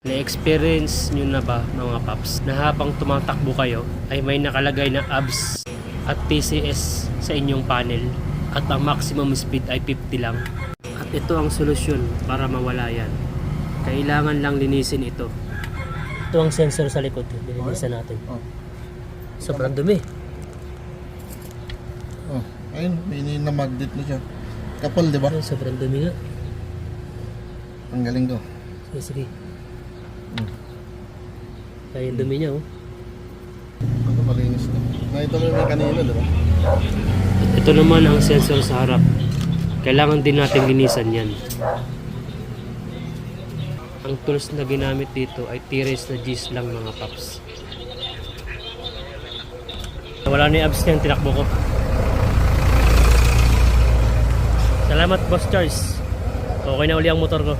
Na-experience nyo na ba mga paps na habang tumatakbo kayo ay may nakalagay na ABS at TCS sa inyong panel at ang maximum speed ay 50 lang? At ito ang solusyon para mawala yan. Kailangan lang linisin ito. Ito ang sensor sa likod. Linisan natin. Sobrang dumi. Ayun, may na-magnet na siya. Kapal, di ba? Sobrang dumi nga. Ang galing ko. Sige. Kaya yung dumi niya, oh. Ito malinis na. Nakita mo yung kanina, di ba? Ito naman ang sensor sa harap. Kailangan din natin linisan yan. Ang tools na ginamit dito ay T-Race na G's lang mga paps. Wala na yung abs niyan, tinakbo ko. Salamat Boss Charles. Okay na uli ang motor ko.